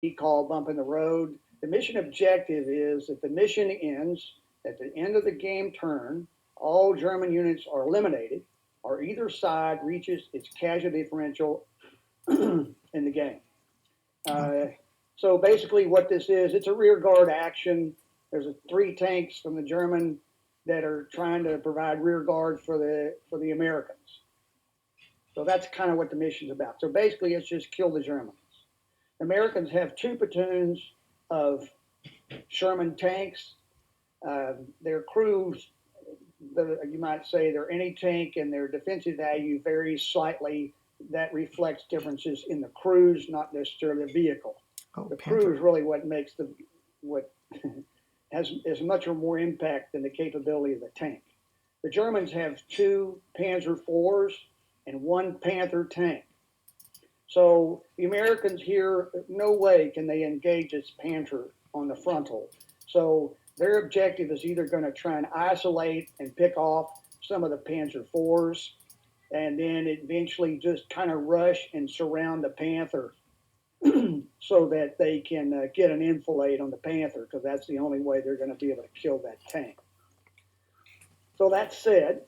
we call bumping the road. The mission objective is that the mission ends at the end of the game turn, all German units are eliminated, or either side reaches its casualty differential in the game. So basically, what this is, it's a rear guard action. There's three tanks from the German that are trying to provide rear guard for the Americans. So that's kind of what the mission's about. So basically, it's just kill the Germans. The Americans have two platoons of Sherman tanks. Their crews, you might say, they're any tank, and their defensive value varies slightly. That reflects differences in the crews, not necessarily the vehicle. The crew is really what makes what has much or more impact than the capability of the tank. The Germans have two Panzer IVs and one Panther tank. So the Americans here, no way can they engage this Panther on the frontal. So their objective is either going to try and isolate and pick off some of the Panzer IVs, and then eventually just kind of rush and surround the Panther so that they can get an enfilade on the Panther, because that's the only way they're going to be able to kill that tank. So that said,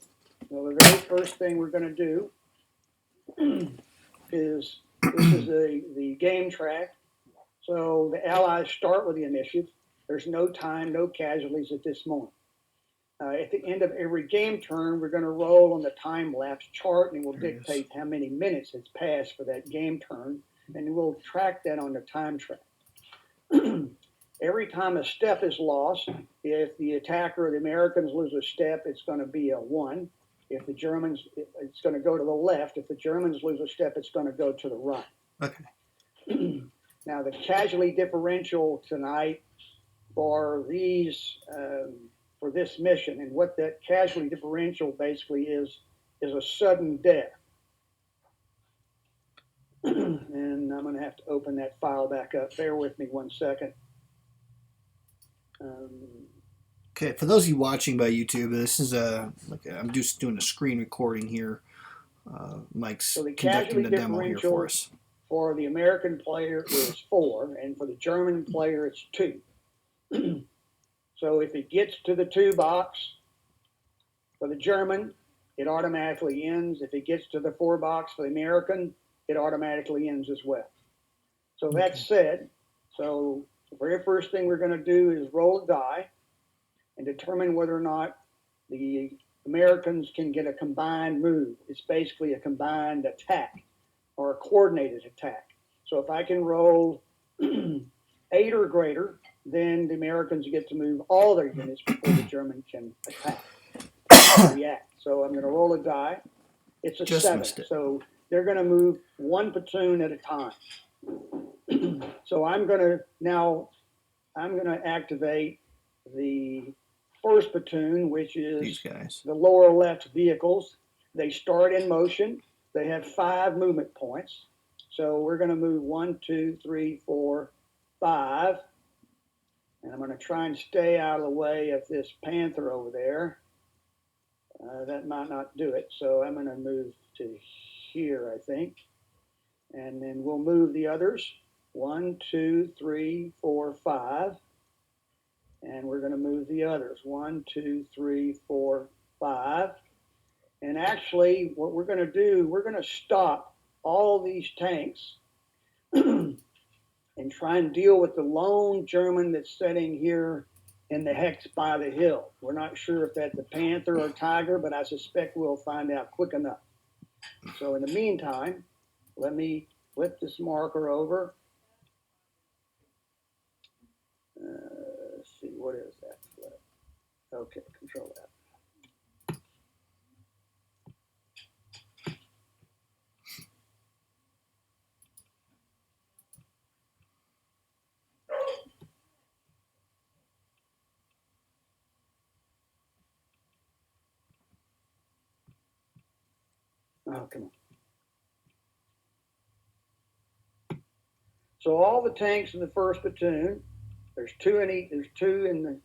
the very first thing we're going to do is this is the game track. So the Allies start with the initiative. There's no time, no casualties at this moment. At the end of every game turn, we're going to roll on the time lapse chart, and it will dictate how many minutes has passed for that game turn, and we'll track that on the time track. Every time a step is lost, if the attacker or the Americans lose a step, it's going to be a 1. If the Germans, it's going to go to the left. If the Germans lose a step, it's going to go to the right. Okay. Now, the casualty differential tonight for these for this mission, and what that casualty differential basically is a sudden death. And I'm going to have to open that file back up. Bear with me one second. Okay, for those of you watching by YouTube, this is I'm just doing a screen recording here. Mike's so the conducting the demo here for us. For the American player is 4, and for the German player it's 2. So if it gets to the 2 box, for the German, it automatically ends. If it gets to the 4 box for the American, it automatically ends as well. So that said, so the very first thing we're going to do is roll a die and determine whether or not the Americans can get a combined move. It's basically a combined attack or a coordinated attack. So if I can roll 8 or greater, then the Americans get to move all their units before the German can attack, react. So I'm going to roll a die. It's a 7. So they're going to move 1 platoon at a time. So I'm going to activate the first platoon, which is these guys. The lower left vehicles. They start in motion. They have 5 movement points. So we're going to move 1, 2, 3, 4, 5. And I'm going to try and stay out of the way of this Panther over there. That might not do it. So I'm going to move to here, I think. And then we'll move the others. 1, 2, 3, 4, 5. And we're going to move the others. 1, 2, 3, 4, 5. And actually, what we're going to do, we're going to stop all these tanks and try and deal with the lone German that's sitting here in the hex by the hill. We're not sure if that's a Panther or Tiger, but I suspect we'll find out quick enough. So in the meantime, let me flip this marker over. Let's see, what is that flip? Okay, control that. Oh, come on. So all the tanks in the first platoon, there's 2 in each, there's 2 in the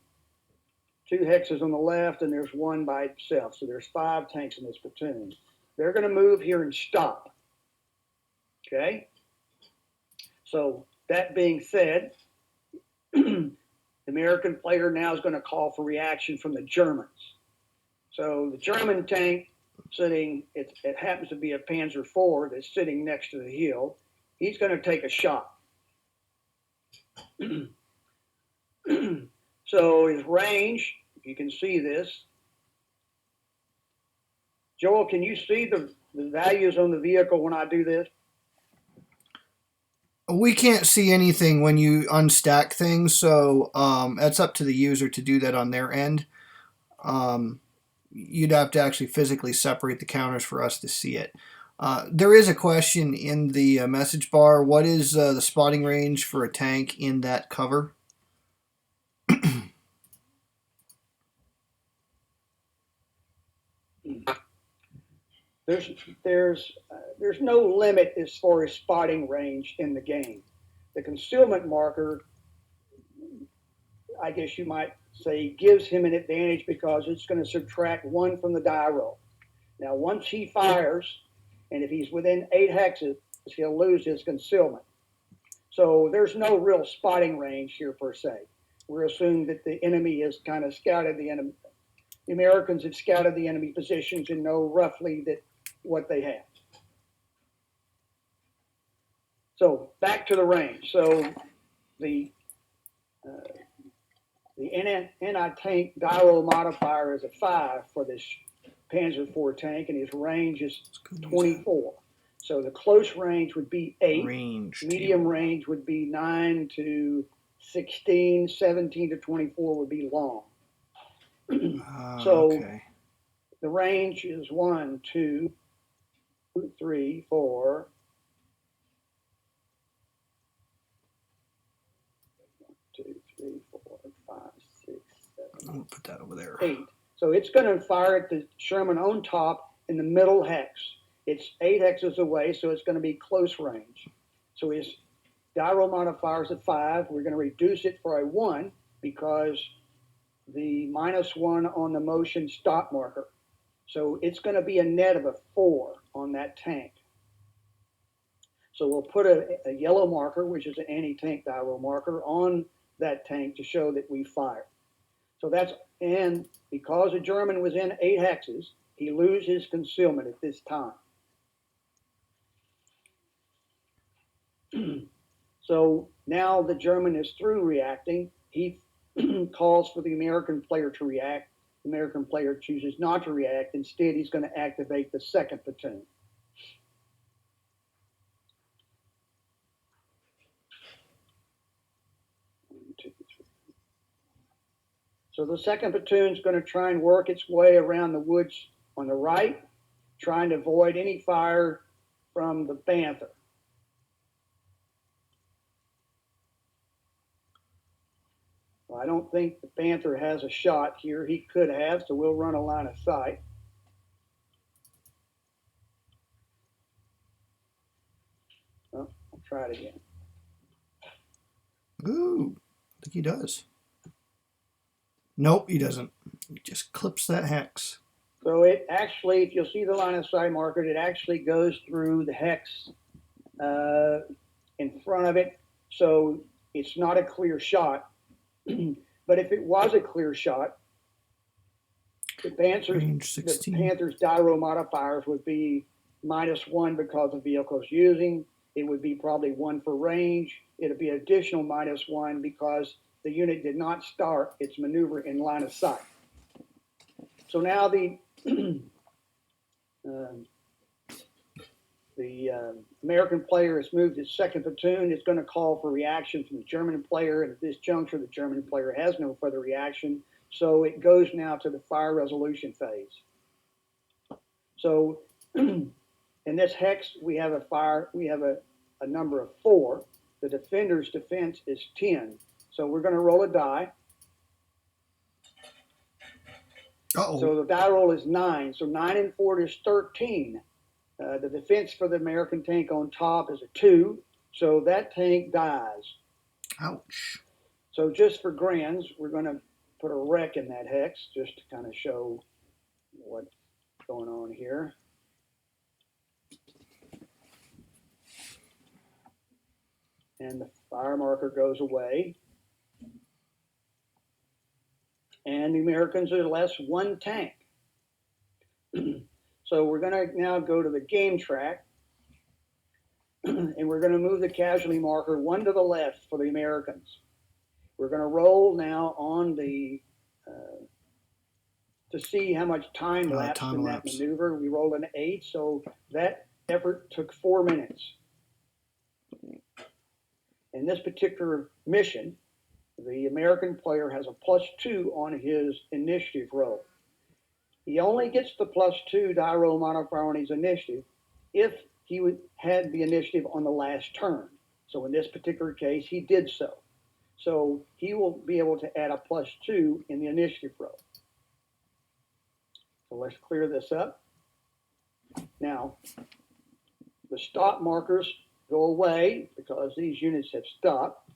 2 hexes on the left, and there's 1 by itself. So there's 5 tanks in this platoon. They're going to move here and stop. Okay? So that being said, the American player now is going to call for reaction from the Germans. So the German tank sitting, it happens to be a Panzer IV that's sitting next to the hill. He's going to take a shot. So his range, if you can see this, Joel, can you see the values on the vehicle when I do this? We can't see anything when you unstack things, so that's up to the user to do that on their end. You'd have to actually physically separate the counters for us to see it. There is a question in the message bar. What is the spotting range for a tank in that cover? There's no limit as far as spotting range in the game. The concealment marker, I guess you might say, gives him an advantage because it's going to subtract 1 from the die roll. Now, once he fires, and if he's within 8 hexes, he'll lose his concealment. So there's no real spotting range here per se. We're assuming that the enemy has kind of scouted the enemy. The Americans have scouted the enemy positions and know roughly that what they have. So back to the range. So the anti-tank die roll modifier is a 5 for this Panzer IV tank, and his range is 24. So the close range would be 8. Medium range would be 9 to 16. 17 to 24 would be long. So okay. The range is 1, 2, 3, 4. 2, 3, 4, 5, 6, 7. I'm gonna put that over there. 8. So it's going to fire at the Sherman on top in the middle hex. It's 8 hexes away, so it's going to be close range. So his die roll modifier is a 5. We're going to reduce it for a 1 because the -1 on the motion stop marker. So it's going to be a net of a 4 on that tank. So we'll put a yellow marker, which is an anti-tank die roll marker, on that tank to show that we fire. So and because the German was in 8 hexes, he loses his concealment at this time. So now the German is through reacting. He calls for the American player to react. The American player chooses not to react. Instead, he's going to activate the second platoon. So the second platoon is going to try and work its way around the woods on the right, trying to avoid any fire from the Panther. Well, I don't think the Panther has a shot here. He could have, so we'll run a line of sight. Oh, I'll try it again. Ooh, I think he does. Nope, he doesn't. He just clips that hex. So it actually, if you'll see the line of sight marker, it actually goes through the hex in front of it. So it's not a clear shot. But if it was a clear shot, the Panther's die roll modifiers would be -1 because the vehicle's using. It would be probably 1 for range. It would be additional -1 because the unit did not start its maneuver in line of sight. So now the American player has moved his second platoon. It's going to call for reaction from the German player. And at this juncture, the German player has no further reaction. So it goes now to the fire resolution phase. So in this hex, we have a number of 4. The defender's defense is 10. So we're going to roll a die. Uh-oh. So the die roll is 9. So 9 and 4 is 13. The defense for the American tank on top is a 2. So that tank dies. Ouch. So just for grins, we're going to put a wreck in that hex just to kind of show what's going on here. And Fire marker goes away. And the Americans are less one tank. So we're going to now go to the game track, and we're going to move the casualty marker one to the left for the Americans. We're going to roll now on the to see how much time lapsed in that maneuver. We rolled an 8, so that effort took 4 minutes. In this particular mission, the American player has a +2 on his initiative roll. He only gets the +2 die roll modifier on his initiative if he had the initiative on the last turn. So in this particular case, he did so. So he will be able to add a +2 in the initiative roll. So let's clear this up. Now, the stop markers go away because these units have stopped.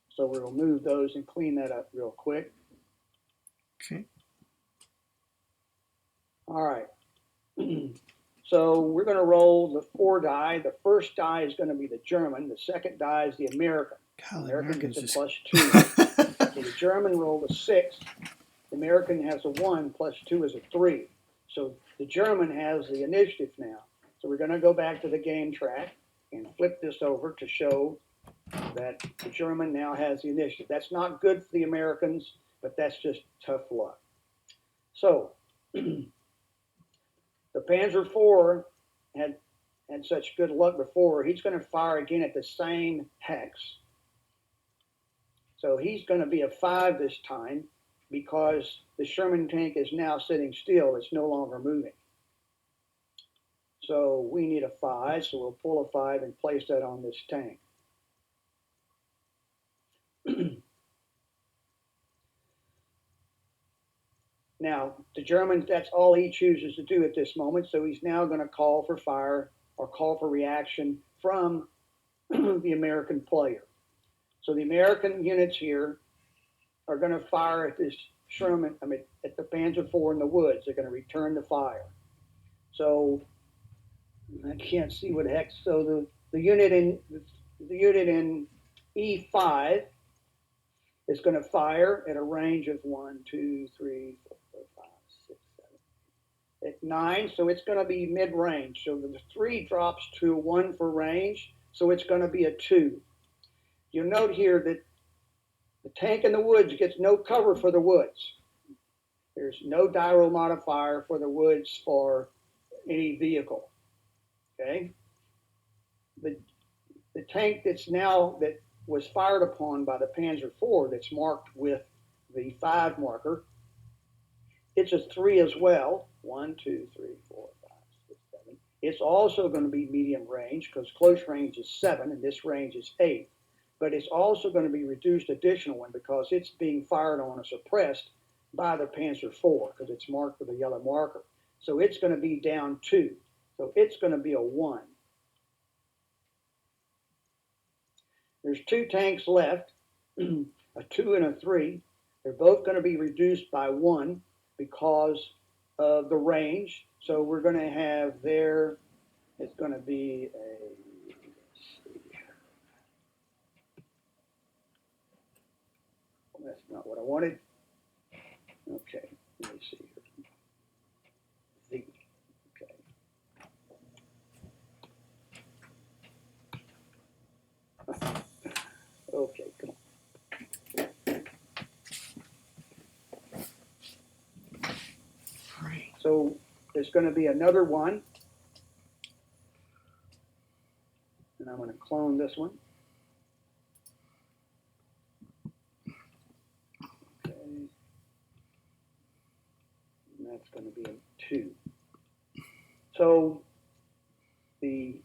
So we'll move those and clean that up real quick. Okay. All right. So we're going to roll the 4 die. The first die is going to be the German. The second die is the American. God, the American gets a just... +2. So the German rolled a 6. The American has a 1. +2 is a 3. So the German has the initiative now. So we're going to go back to the game track and flip this over to show that the German now has the initiative. That's not good for the Americans, but that's just tough luck. So the Panzer IV had such good luck before. He's going to fire again at the same hex. So he's going to be a 5 this time because the Sherman tank is now sitting still. It's no longer moving. So we need a 5, so we'll pull a 5 and place that on this tank. Now, the German, that's all he chooses to do at this moment, so he's now going to call for fire or call for reaction from the American player. So the American units here are going to fire at this Sherman, at the Panzer IV in the woods. They're going to return the fire. So I can't see what hex. So the unit in E5 is going to fire at a range of 1, 2, 3, 4, 5, 6, 7, 8, 9. So it's going to be mid-range. So the 3 drops to 1 for range. So it's going to be a 2. You'll note here that the tank in the woods gets no cover for the woods. There's no die roll modifier for the woods for any vehicle. Okay? The tank that was fired upon by the Panzer IV that's marked with the 5 marker, it's a 3 as well. 1, 2, 3, 4, 5, 6, 7. It's also going to be medium range because close range is 7 and this range is 8. But it's also going to be reduced additional one because it's being fired on or suppressed by the Panzer IV because it's marked with a yellow marker. So it's going to be down 2. So it's going to be a 1. There's 2 tanks left, a 2 and a 3. They're both going to be reduced by 1 because of the range. So we're going to have there, it's going to be a, that's not what I wanted. Okay, let me see here. Z. Okay. Okay, come on. Right. So there's going to be another one. And I'm going to clone this one. Okay. And that's going to be a 2. So the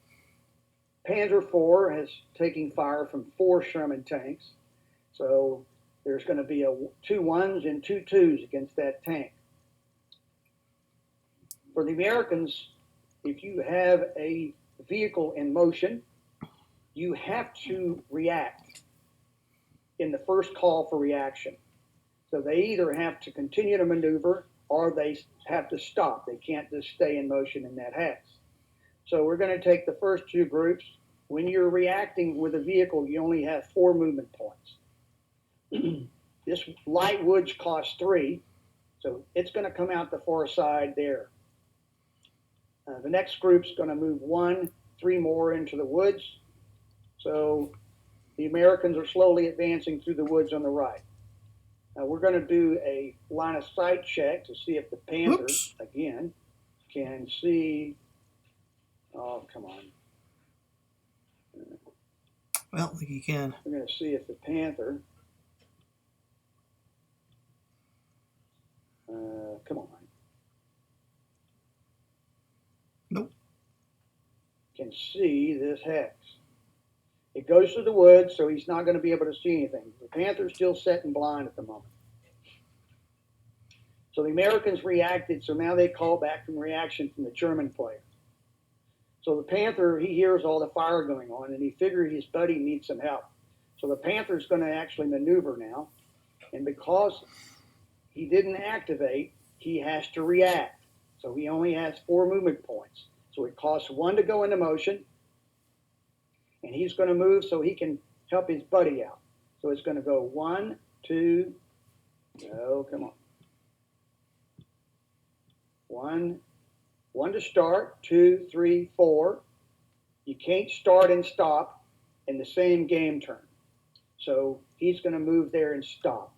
Panzer IV is taking fire from 4 Sherman tanks. So there's going to be 2 1s and 2 2s against that tank. For the Americans, if you have a vehicle in motion, you have to react in the first call for reaction. So they either have to continue to maneuver or they have to stop. They can't just stay in motion in that hex. So we're going to take the first 2 groups when you're reacting with a vehicle, you only have 4 movement points. This light woods costs 3, so it's going to come out the far side there. The next group's going to move 1, 3 more into the woods. So the Americans are slowly advancing through the woods on the right. Now we're going to do a line of sight check to see if the Panther, again, can see. Oh, come on. Well, I think you can. We're going to see if the Panther. Come on. Nope. Can see this hex. It goes through the woods, so he's not going to be able to see anything. The Panther's still setting blind at the moment. So the Americans reacted, so now they call back from reaction from the German player. So the Panther, he hears all the fire going on, and he figures his buddy needs some help. So the Panther's going to actually maneuver now, and because he didn't activate, he has to react. So he only has 4 movement points. So it costs 1 to go into motion, and he's going to move so he can help his buddy out. So it's going to go 1, 2, no, come on. 1 to start, 2, 3, 4. You can't start and stop in the same game turn. So he's going to move there and stop.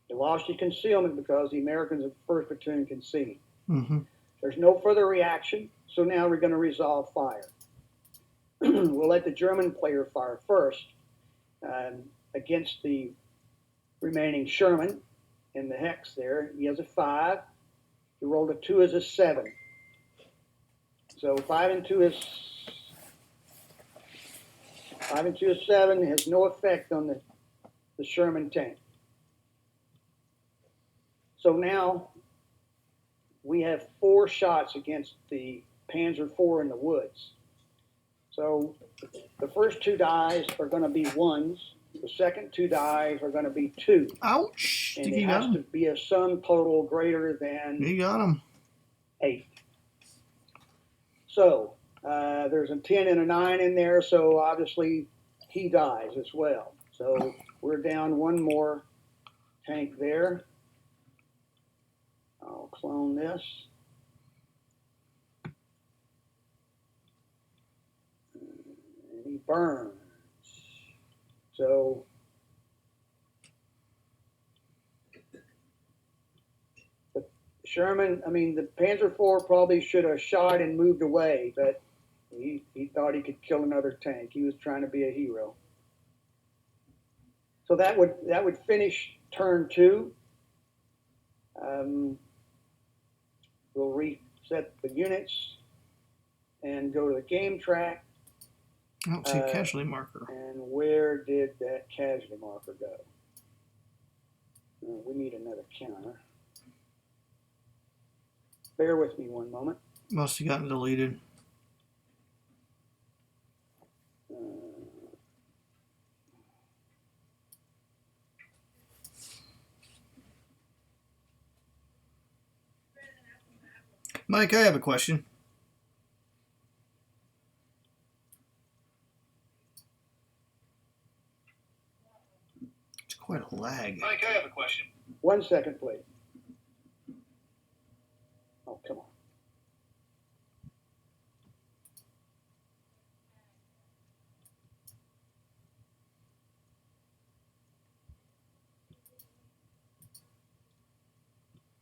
He lost his concealment because the Americans of the first platoon can see him. Mm-hmm. There's no further reaction, so now we're going to resolve fire. We'll let the German player fire first against the remaining Sherman in the hex there. He has a 5. He rolled a 2 as a 7. So 5 and 2 is 7. Has no effect on the Sherman tank. So now we have 4 shots against the Panzer IV in the woods. So the first 2 dies are going to be 1s. The second 2 dies are going to be 2. Ouch! And it has to be a sum total greater than You got him. 8. So there's a 10 and a 9 in there, so obviously he dies as well. So we're down 1 more tank there. I'll clone this. And he burns. So the Panzer IV probably should have shot and moved away, but he thought he could kill another tank. He was trying to be a hero. So that would finish turn 2. We'll reset the units and go to the game track. I don't see a casualty marker. And where did that casualty marker go? We need another counter. Bear with me one moment. Must have gotten deleted. Mike, I have a question. It's quite a lag. Mike, I have a question. 1 second, please. Oh, come on.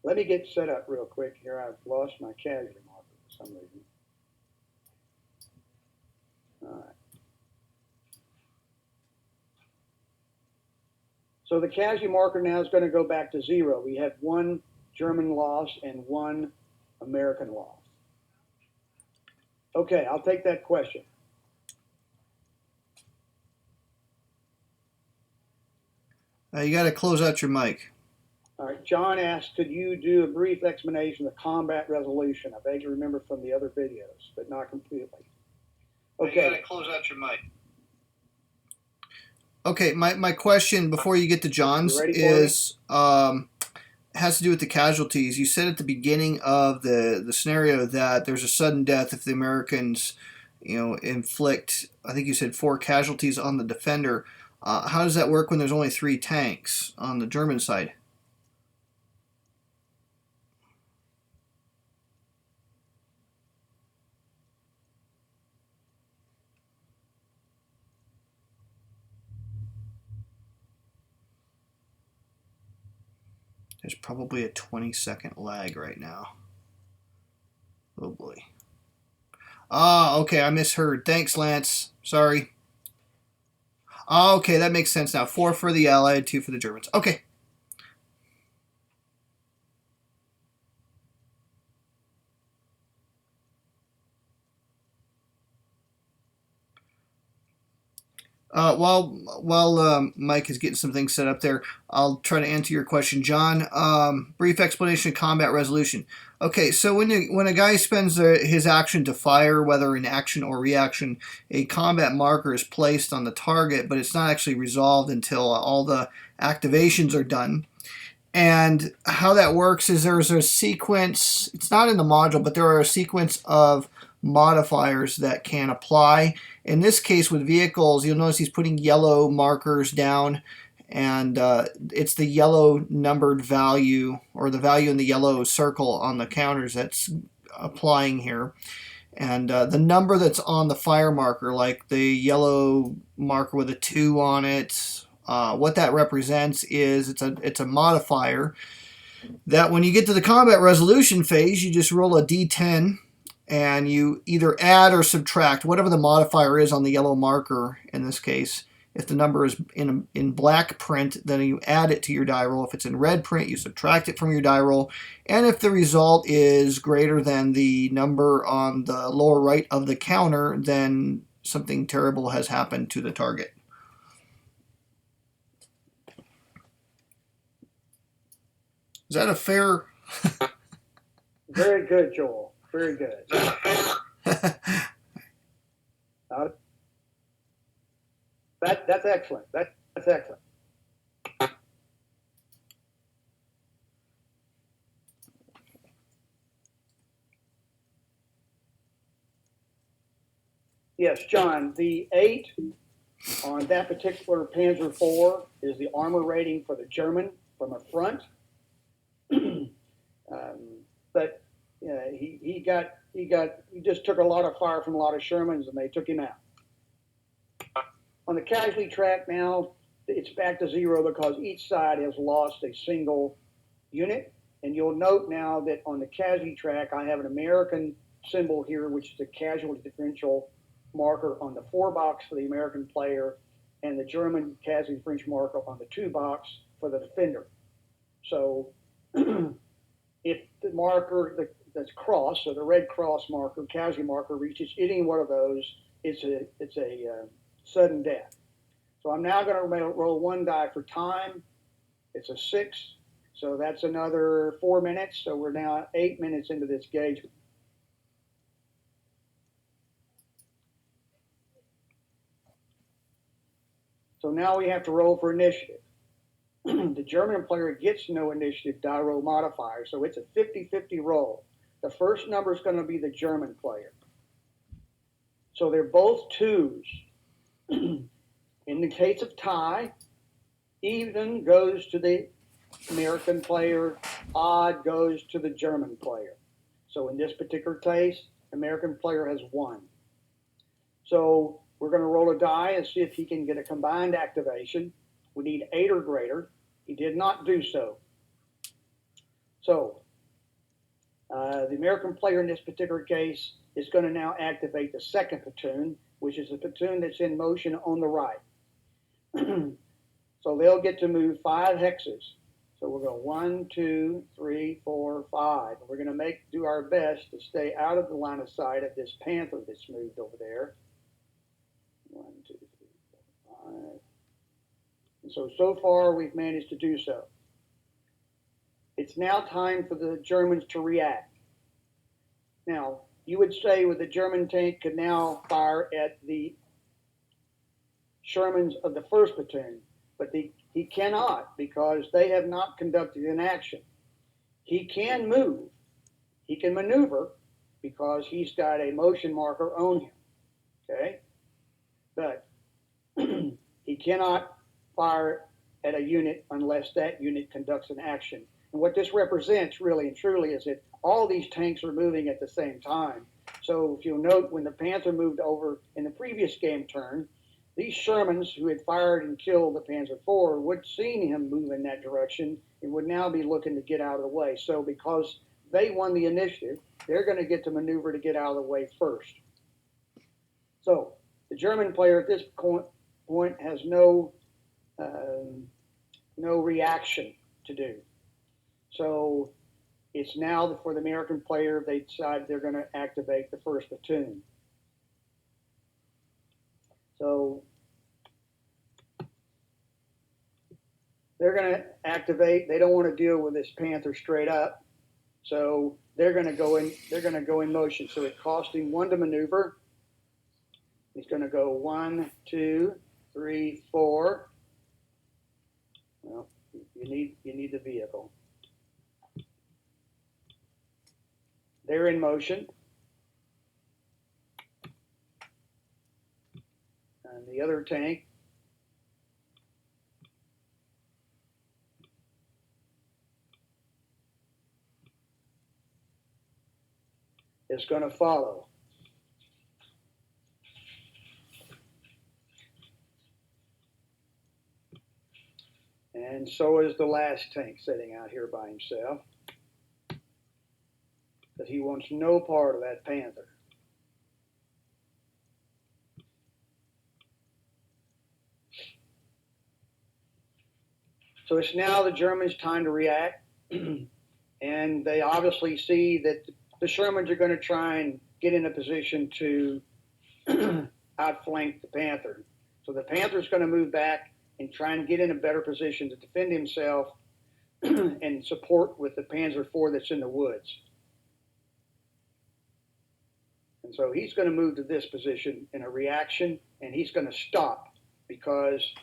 Let me get set up real quick here. I've lost my casualty marker for some reason. All right. So the casualty marker now is going to go back to 0. We have 1 German loss and 1 American loss. Okay, I'll take that question. You got to close out your mic. All right, John asked, could you do a brief explanation of combat resolution? I vaguely remember from the other videos, but not completely. Okay. You got to close out your mic. Okay, my question before you get to John's is has to do with the casualties. You said at the beginning of the scenario that there's a sudden death if the Americans inflict, I think you said 4 casualties on the defender. How does that work when there's only 3 tanks on the German side? There's probably a 20-second lag right now. Oh boy. Okay, I misheard. Thanks, Lance. Sorry. Okay, that makes sense now. 4 for the Allied, 2 for the Germans. Okay. While Mike is getting some things set up there, I'll try to answer your question, John. Brief explanation of combat resolution. Okay, so when a guy spends his action to fire, whether in action or reaction, a combat marker is placed on the target, but it's not actually resolved until all the activations are done. And how that works is there's a sequence, it's not in the module, but there are a sequence of modifiers that can apply. In this case with vehicles, you'll notice he's putting yellow markers down, and it's the yellow numbered value, or the value in the yellow circle on the counters that's applying here. And the number that's on the fire marker, like the yellow marker with a 2 on it, what that represents is it's a modifier that when you get to the combat resolution phase, you just roll a d10 and you either add or subtract whatever the modifier is on the yellow marker in this case. If the number is in black print, then you add it to your die roll. If it's in red print, you subtract it from your die roll. And if the result is greater than the number on the lower right of the counter, then something terrible has happened to the target. Is that a fair? Very good, Joel. Very good. That's excellent. That's excellent. Yes, John, the 8 on that particular Panzer IV is the armor rating for the German from the front. But he just took a lot of fire from a lot of Shermans and they took him out. On the casualty track now, it's back to 0 because each side has lost a single unit. And you'll note now that on the casualty track, I have an American symbol here, which is a casualty differential marker on the 4 box for the American player and the German casualty differential marker on the 2 box for the defender. So if the marker that's crossed, so the red cross marker, casualty marker, reaches any one of those, it's a sudden death. So I'm now going to roll 1 die for time. It's a 6, so that's another 4 minutes. So we're now 8 minutes into this engagement. So now we have to roll for initiative. The German player gets no initiative die roll modifier, so it's a 50-50 roll. The first number is going to be the German player. So they're both 2s. In the case of tie, even goes to the American player, odd goes to the German player. So in this particular case, American player has 1. So we're going to roll a die and see if he can get a combined activation. We need 8 or greater. He did not do so. So the American player in this particular case is going to now activate the 2nd platoon, which is the platoon that's in motion on the right. So they'll get to move 5 hexes. So we'll go 1, 2, 3, 4, 5. And we're going to do our best to stay out of the line of sight of this Panther that's moved over there. 1, 2, 3, 4, 5. And so far we've managed to do so. It's now time for the Germans to react. Now, you would say with the German tank could now fire at the Shermans of the 1st platoon, but he cannot because they have not conducted an action. He can move, he can maneuver because he's got a motion marker on him. Okay? But he cannot fire at a unit unless that unit conducts an action. And what this represents really and truly is that all these tanks are moving at the same time. So if you'll note, when the Panther moved over in the previous game turn, these Shermans who had fired and killed the Panzer IV would seen him move in that direction and would now be looking to get out of the way. So because they won the initiative, they're going to get to maneuver to get out of the way first. So the German player at this point has no reaction to do. So it's now for the American player, they decide they're going to activate the first platoon. So they're going to activate. They don't want to deal with this Panther straight up. So they're going to go in. They're going to go in motion. So it costs him 1 to maneuver. He's going to go 1, 2, 3, 4. Well, you need the vehicle. They're in motion. And the other tank is going to follow. And so is the last tank sitting out here by himself, because he wants no part of that Panther. So it's now the Germans' time to react, and they obviously see that the Shermans are going to try and get in a position to outflank the Panther. So the Panther's going to move back and try and get in a better position to defend himself and support with the Panzer IV that's in the woods. And so he's going to move to this position in a reaction, and he's going to stop because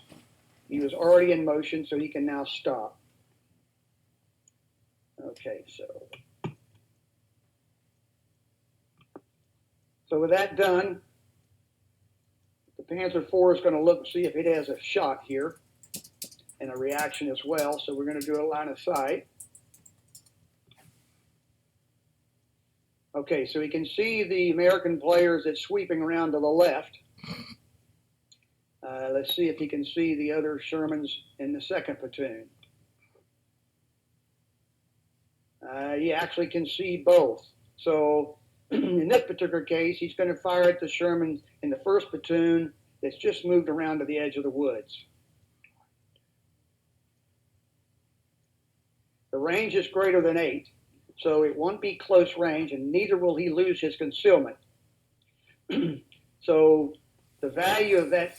he was already in motion, so he can now stop. Okay, so with that done, the Panzer IV is going to look and see if it has a shot here and a reaction as well. So we're going to do a line of sight. Okay, so we can see the American players that's sweeping around to the left. Let's see if he can see the other Shermans in the second platoon. He actually can see both. So in this particular case, he's going to fire at the Sherman in the first platoon that's just moved around to the edge of the woods. The range is greater than 8, so it won't be close range, and neither will he lose his concealment. So the value of that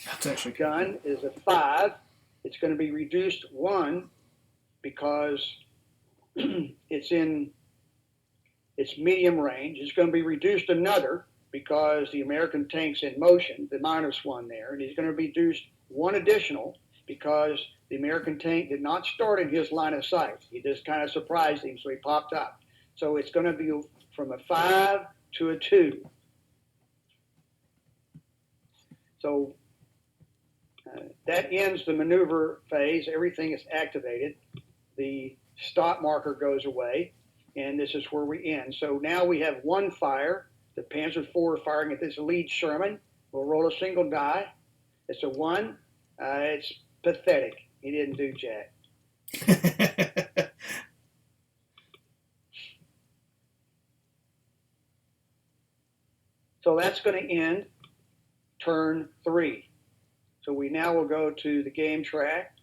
gun is a 5. It's going to be reduced 1 because it's medium range. It's going to be reduced another because the American tank's in motion, the -1 there, and he's going to be reduced 1 additional because the American tank did not start in his line of sight. He just kind of surprised him, so he popped up. So it's going to be from a 5 to a 2. So that ends the maneuver phase. Everything is activated. The stop marker goes away, and this is where we end. So now we have 1 fire. The Panzer IV firing at this lead Sherman. We'll roll a single die. It's a 1. It's pathetic. He didn't do jack. So that's going to end turn 3. So we now will go to the game track.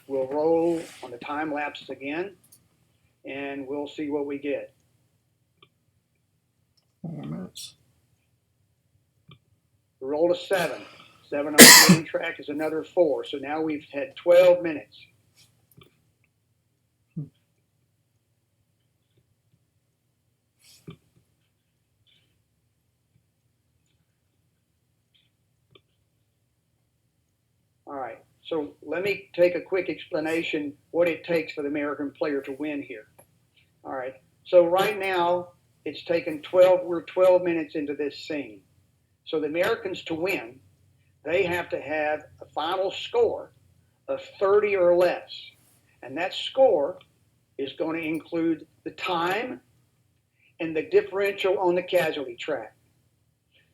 We'll roll on the time lapses again, and we'll see what we get. 4 minutes. We rolled a 7. 7 on the game track is another 4. So now we've had 12 minutes. All right, so let me take a quick explanation what it takes for the American player to win here. All right, so right now it's taken we're 12 minutes into this scene. So the Americans, to win, they have to have a final score of 30 or less. And that score is going to include the time and the differential on the casualty track.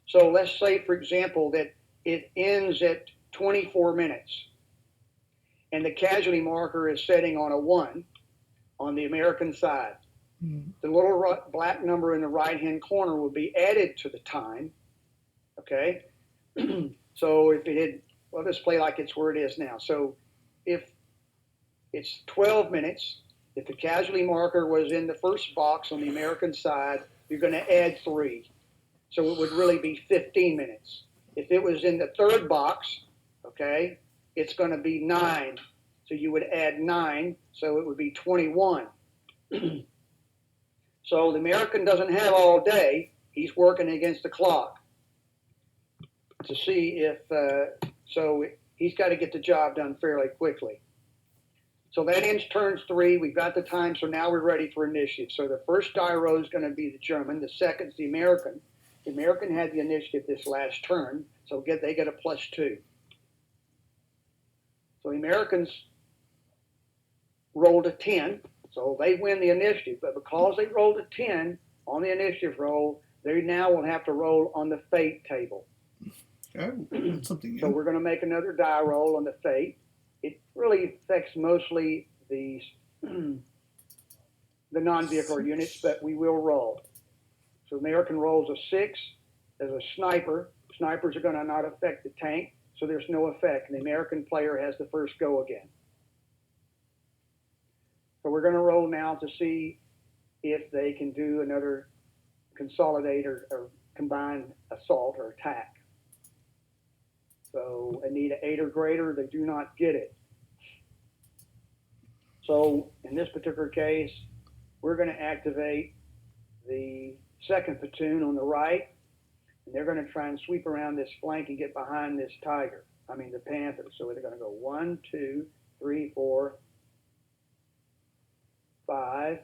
So let's say, for example, that it ends at 24 minutes and the casualty marker is setting on a 1 on the American side. The little black number in the right-hand corner will be added to the time, okay? So if it had, well, let's play like it's where it is now. So if it's 12 minutes, if the casualty marker was in the first box on the American side, you're going to add 3. So it would really be 15 minutes. If it was in the third box, okay, it's going to be 9. So you would add 9, so it would be 21. So the American doesn't have all day. He's working against the clock to see if, so he's got to get the job done fairly quickly. So that ends turns 3. We've got the time, so now we're ready for initiative. So the first die roll is going to be the German. The second's the American. The American had the initiative this last turn, so they get a +2. So the Americans rolled a 10, so they win the initiative. But because they rolled a 10 on the initiative roll, they now will have to roll on the fate table. Oh, that's something new. So we're going to make another die roll on the fate. It really affects mostly the non-vehicular units, but we will roll. So the American rolls a 6 as a sniper. Snipers are going to not affect the tank, so there's no effect. And the American player has the first go again. So we're going to roll now to see if they can do another consolidate or combined assault or attack. So they need an 8 or greater. They do not get it. So in this particular case, we're going to activate the second platoon on the right, and they're going to try and sweep around this flank and get behind this the Panther. So they're going to go 1, 2, 3, 4, 5.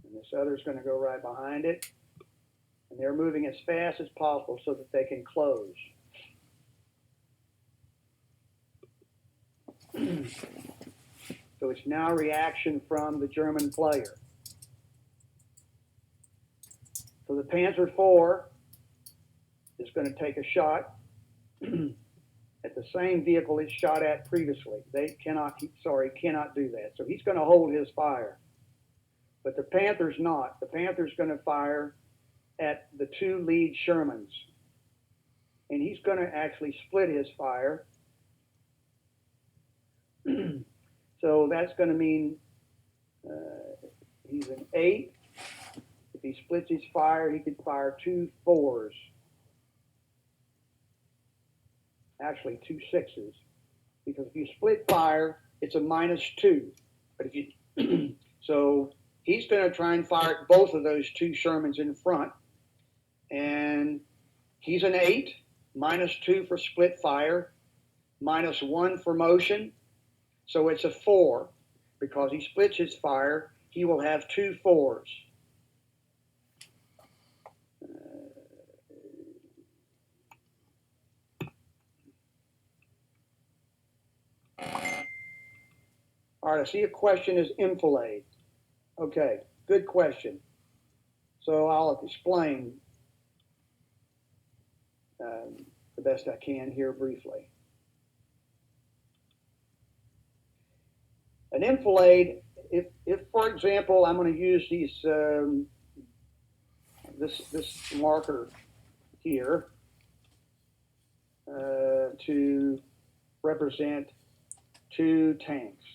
And this other's going to go right behind it. And they're moving as fast as possible so that they can close. So it's now reaction from the German player. So the Panther 4 is going to take a shot at the same vehicle it shot at previously. They cannot do that. So he's going to hold his fire. But the Panther's not. The Panther's going to fire at the 2 lead Shermans. And he's going to actually split his fire. So that's going to mean he's an 8. If he splits his fire, he could fire 2 4s. Actually, 2 6s. Because if you split fire, it's a -2. But if you so he's going to try and fire at both of those 2 Shermans in front. And he's an 8, -2 for split fire, -1 for motion. So it's a 4. Because he splits his fire, he will have 2 4s. All right, I see a question is enfilade. Okay, good question. So I'll explain the best I can here briefly. An enfilade, if for example, I'm going to use these this marker here to represent 2 tanks.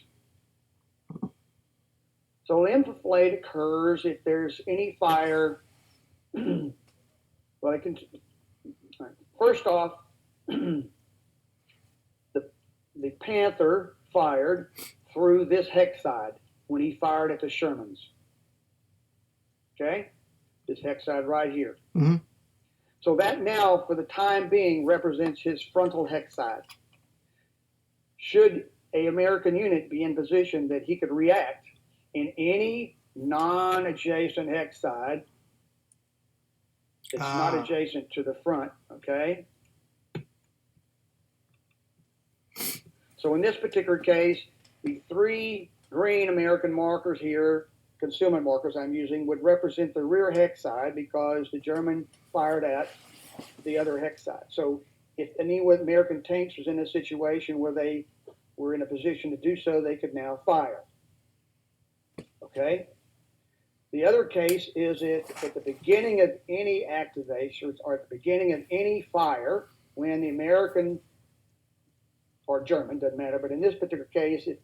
So an enfilade occurs if there's any fire. Well, first off, the Panther fired through this hex side when he fired at the Shermans. Okay? This hex side right here. Mm-hmm. So that now, for the time being, represents his frontal hex side. Should an American unit be in position that he could react in any non-adjacent hex side, It's not adjacent to the front, okay? So in this particular case, the 3 green American markers here, concealment markers I'm using, would represent the rear hex side because the German fired at the other hex side. So if any American tanks was in a situation where they were in a position to do so, they could now fire. Okay? The other case is if at the beginning of any activation or at the beginning of any fire, when the American or German, doesn't matter, but in this particular case, if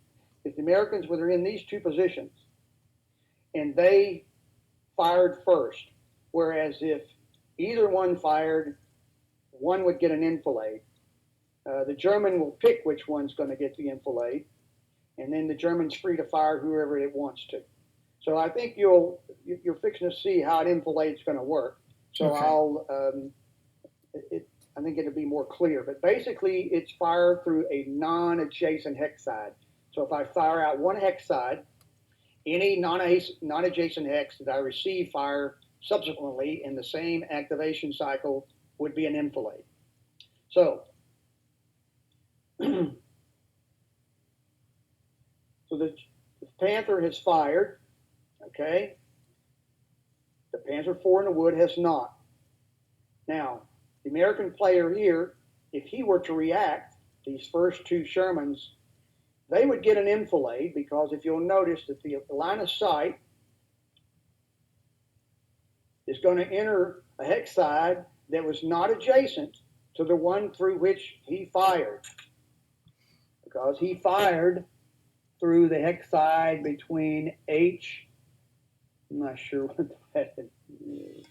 the Americans were in these 2 positions and they fired first, whereas if either one fired, one would get an enfilade. The German will pick which one's going to get the enfilade, and then the German's free to fire whoever it wants to. So I think you're fixing to see how an enfilade's going to work. So okay. I think it'll be more clear. But basically, it's fired through a non-adjacent hex side. So if I fire out one hex side, any non-adjacent hex that I receive fire subsequently in the same activation cycle would be an enfilade. So, so the Panther has fired, okay? The Panther 4 in the wood has not. Now, the American player here, if he were to react, these first 2 Shermans, they would get an enfilade because if you'll notice that the line of sight is going to enter a hex side that was not adjacent to the one through which he fired. Because he fired through the hex side between H, I'm not sure what that is.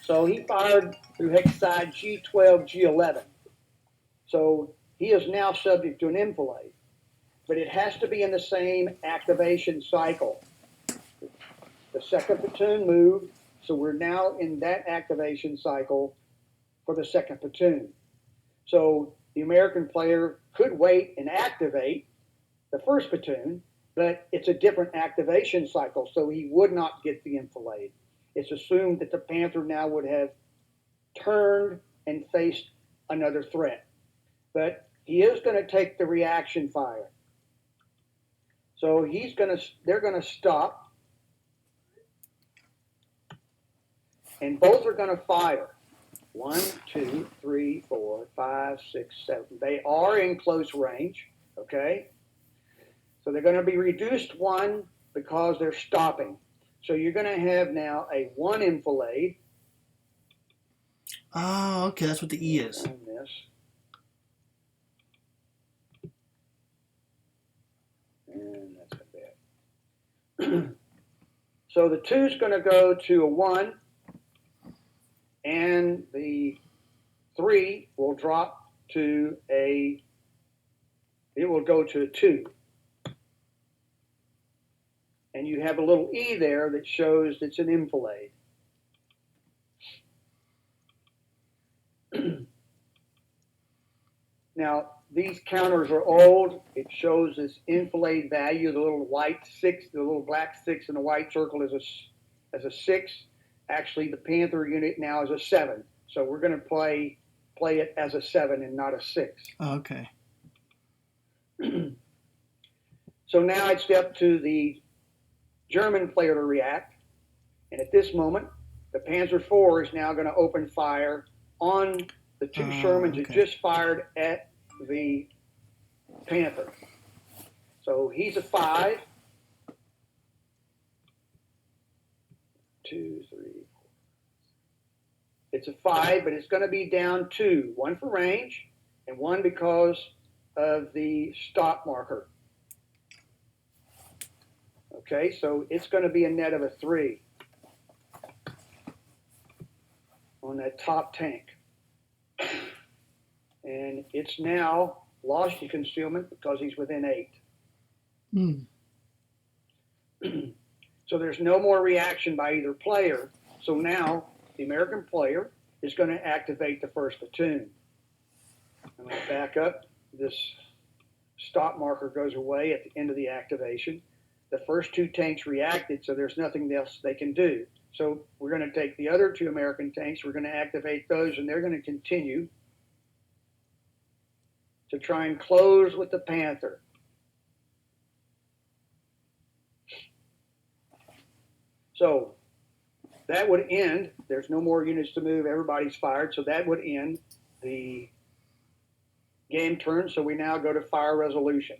So he fired through hex side G12, G11. So he is now subject to an enfilade, but it has to be in the same activation cycle. The second platoon moved, so we're now in that activation cycle for the second platoon. So the American player could wait and activate the first platoon, but it's a different activation cycle, so he would not get the enfilade. It's assumed that the Panther now would have turned and faced another threat. But he is going to take the reaction fire. So they're going to stop, and both are going to fire. 1, 2, 3, 4, 5, 6, 7. They are in close range, okay? So they're going to be reduced 1 because they're stopping. So you're going to have now a 1 enfilade. Oh, okay, that's what the E is. And that's bad. So the 2 is going to go to a 1, and the 3 will drop to it will go to a 2. And you have a little E there that shows it's an enfilade. Now, these counters are old. It shows this enfilade value, the little white 6, the little black 6 in the white circle is a 6. Actually, the Panther unit now is a 7. So we're going to play it as a 7 and not a 6. Okay. So now it's up to the German player to react. And at this moment, the Panzer IV is now going to open fire on the 2 Shermans that just fired at the Panther. So he's a 5. 2, 3, 4. It's a 5, but it's going to be down 2. 1 for range, and 1 because of the stop marker. Okay, so it's going to be a net of a 3 on that top tank. And it's now lost the concealment because he's within 8. So there's no more reaction by either player. So now the American player is going to activate the first platoon. I'm going to back up. This stop marker goes away at the end of the activation. The first 2 tanks reacted, so there's nothing else they can do. So we're going to take the other 2 American tanks, we're going to activate those, and they're going to continue to try and close with the Panther. So that would end. There's no more units to move. Everybody's fired. So that would end the game turn. So we now go to fire resolution.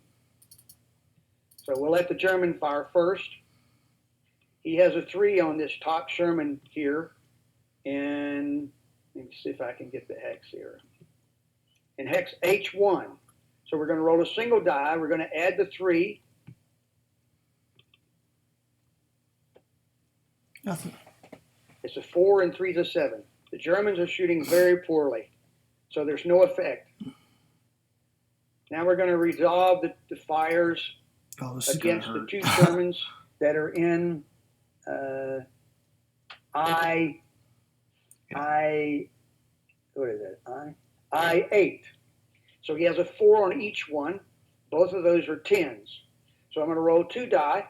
So we'll let the German fire first. He has a 3 on this top Sherman here. And let me see if I can get the hex here. In hex H1. So we're going to roll a single die. We're going to add the 3. Nothing. It's a 4 and 3's a 7. The Germans are shooting very poorly, so there's no effect. Now we're going to resolve the fires against the 2 Shermans that are in I8. So he has a 4 on each one. Both of those are 10s. So I'm going to roll 2 die.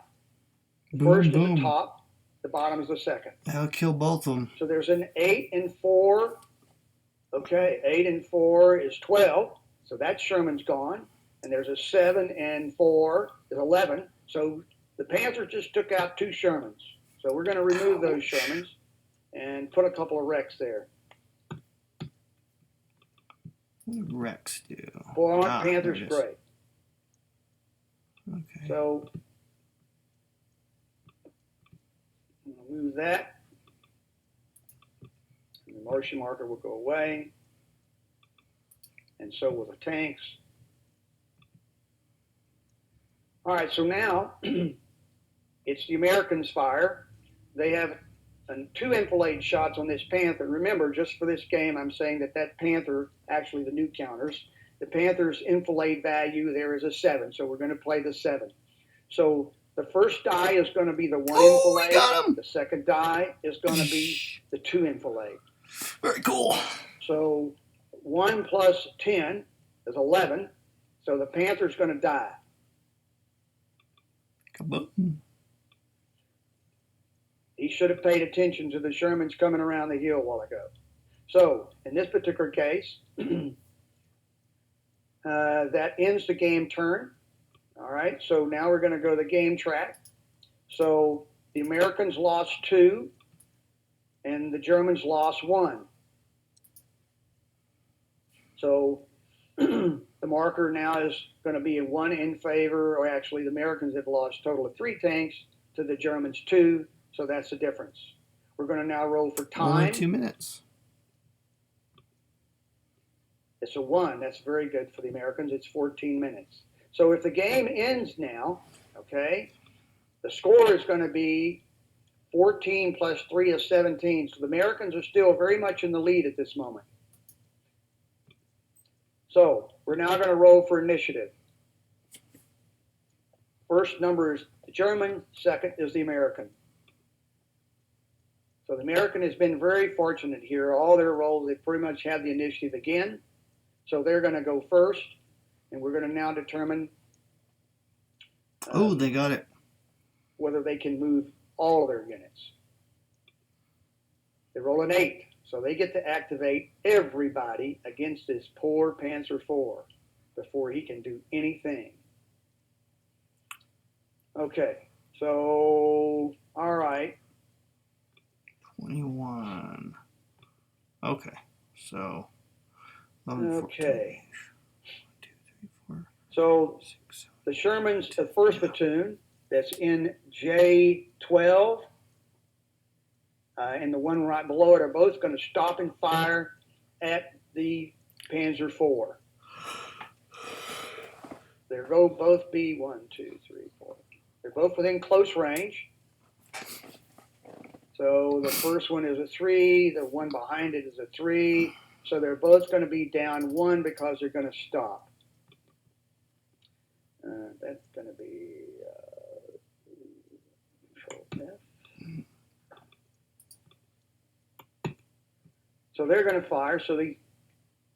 The first is the top. The bottom is the second. That'll kill both of them. So there's an 8 and 4. Okay, 8 and 4 is 12. So that Sherman's gone. And there's a 7 and 4 is 11. So the Panthers just took out 2 Shermans. So we're going to remove those Shermans and put a couple of wrecks there. What do wrecks do? Boy, aren't Panthers great? Okay. So move that. And the motion marker will go away. And so will the tanks. All right, so now it's the Americans' fire. They have 2 enfilade shots on this Panther. Remember, just for this game, I'm saying that Panther, actually the new counters, the Panther's enfilade value there is a 7. So we're going to play the 7. So the first die is going to be the 1 enfilade. Got him. The second die is going to be the 2 enfilade. Very cool. So 1 plus 10 is 11. So the Panther's going to die. Kaboom. He should have paid attention to the Shermans coming around the hill a while ago. So in this particular case, that ends the game turn. All right, so now we're going to go to the game track. So the Americans lost 2, and the Germans lost 1. So the marker now is going to be a 1 in favor, or actually the Americans have lost a total of 3 tanks to the Germans 2, so that's the difference. We're going to now roll for time. Only 2 minutes. It's a 1. That's very good for the Americans. It's 14 minutes. So if the game ends now, okay, the score is going to be 14 plus 3 is 17. So the Americans are still very much in the lead at this moment. So we're now going to roll for initiative. First number is the German, second is the American. So the American has been very fortunate here. All their rolls, they pretty much have the initiative again. So they're going to go first, and we're going to now determine They got it. whether they can move all of their units. They roll an 8, so they get to activate everybody against this poor Panzer IV before he can do anything. Okay, so, all right. 21. Okay, so 11, Okay. 14, 1, 2, 3, 4, So 6, 7. the Shermans, the first platoon that's in J12 and the one right below it are both going to stop and fire at the Panzer IV. They'll both be 1, 2, 3, 4. They're both within close range. So the first one is a 3, the one behind it is a 3. So they're both going to be down 1 because they're going to stop. That's going to be Control F. So they're going to fire. So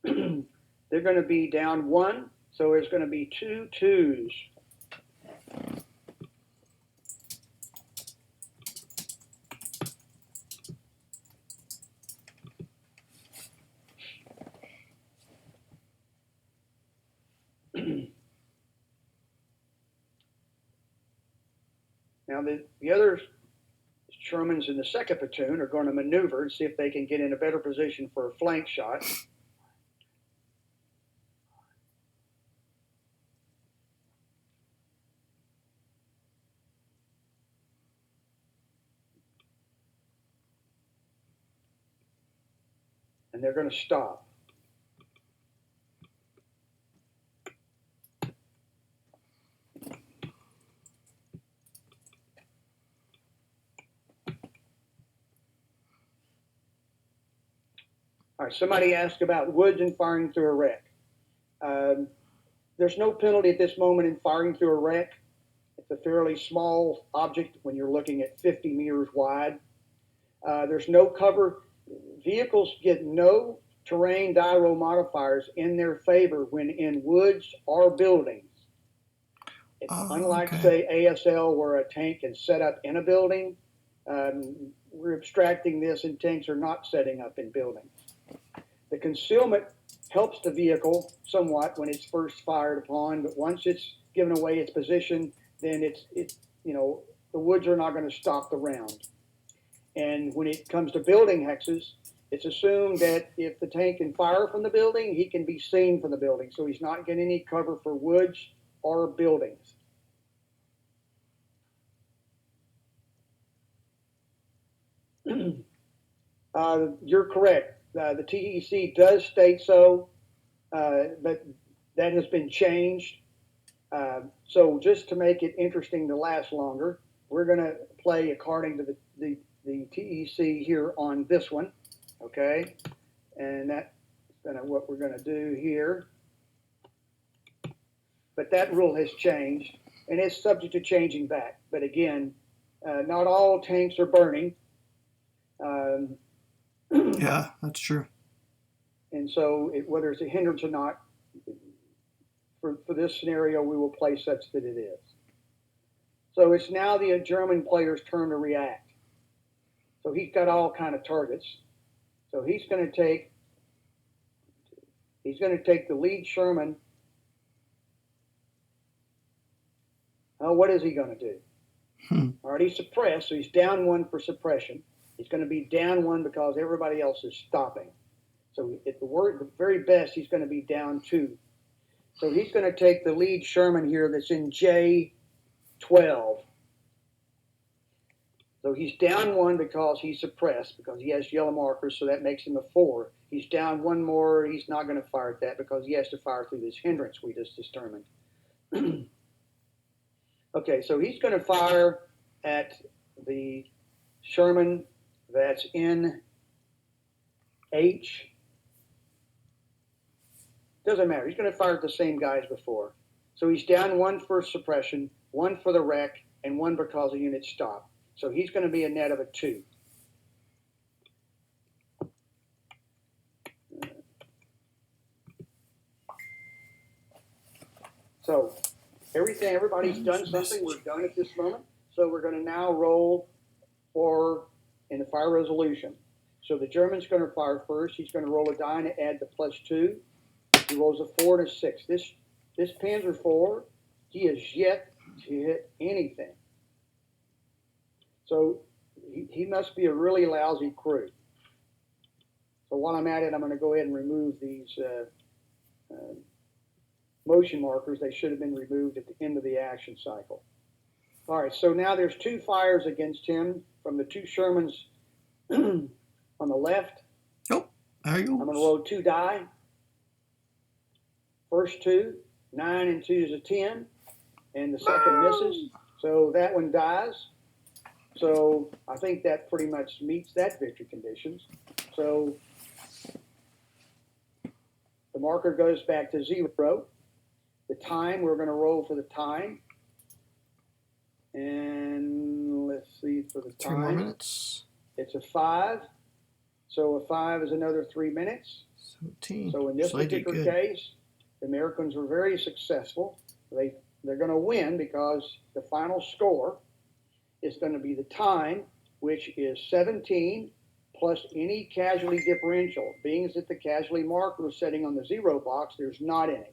they're going to be down 1. So there's going to be 2 2s. Now the other Shermans in the second platoon are going to maneuver and see if they can get in a better position for a flank shot. And they're going to stop. All right, somebody asked about woods and firing through a wreck. There's no penalty at this moment in firing through a wreck. It's a fairly small object when you're looking at 50 meters wide. There's no cover. Vehicles get no terrain die roll modifiers in their favor when in woods or buildings. It's unlike, say, ASL, where a tank is set up in a building. We're abstracting this, and tanks are not setting up in buildings. The concealment helps the vehicle somewhat when it's first fired upon, but once it's given away its position, then it's the woods are not going to stop the round. And when it comes to building hexes, it's assumed that if the tank can fire from the building, he can be seen from the building. So he's not getting any cover for woods or buildings. You're correct. The TEC does state so, but that has been changed. So just to make it interesting to last longer, we're going to play according to the TEC here on this one, okay? And that's what we're going to do here. But that rule has changed, and it's subject to changing back. But again, not all tanks are burning. Yeah, that's true. And so whether it's a hindrance or not, for this scenario, we will play such that it is. So it's now the German player's turn to react. So he's got all kind of targets. So he's going to take the lead Sherman. Oh, what is he going to do? Already suppressed, so he's down one for suppression. He's going to be down one because everybody else is stopping. So at the very best, he's going to be down two. So he's going to take the lead Sherman here that's in J12. So he's down one because he's suppressed, because he has yellow markers, so that makes him a 4. He's down one more. He's not going to fire at that because he has to fire through this hindrance we just determined. Okay, so he's going to fire at the Sherman that's in H. Doesn't matter. He's going to fire at the same guy as before. So he's down one for suppression, one for the wreck, and one because the unit stopped. So he's going to be a net of a 2. So everybody's done something. We're done at this moment. So we're going to now roll in the fire resolution. So the German's going to fire first. He's going to roll a die and add the +2. He rolls a 4 and a 6. This Panther 4, he has yet to hit anything. So he must be a really lousy crew. So while I'm at it, I'm going to go ahead and remove these motion markers. They should have been removed at the end of the action cycle. All right, so now there's 2 fires against him from the 2 Shermans on the left. Oh, there you go. I'm going to roll 2 die. First 2, 9 and 2 is a 10, and the second misses. So that one dies. So I think that pretty much meets that victory conditions. So the marker goes back to 0. The time, we're going to roll for the time. And let's see for the time. 3 more minutes. It's a 5. So a 5 is another 3 minutes. 17. So in this particular case, the Americans were very successful. They're going to win because the final score is going to be the time, which is 17 plus any casualty differential. Being that the casualty marker is setting on the 0 box, there's not any.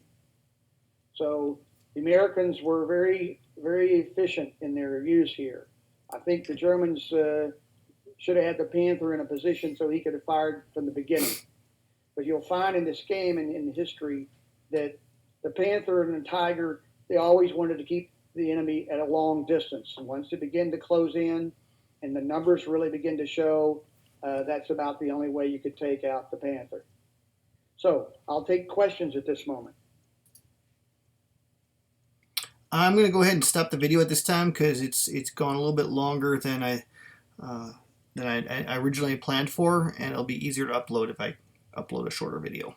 So the Americans were very, very efficient in their use here. I think the Germans should have had the Panther in a position so he could have fired from the beginning. But you'll find in this game and in history that the Panther and the Tiger, they always wanted to keep the enemy at a long distance. And once they begin to close in and the numbers really begin to show, that's about the only way you could take out the Panther. So I'll take questions at this moment. I'm going to go ahead and stop the video at this time because it's gone a little bit longer than I originally planned for, and it'll be easier to upload if I upload a shorter video.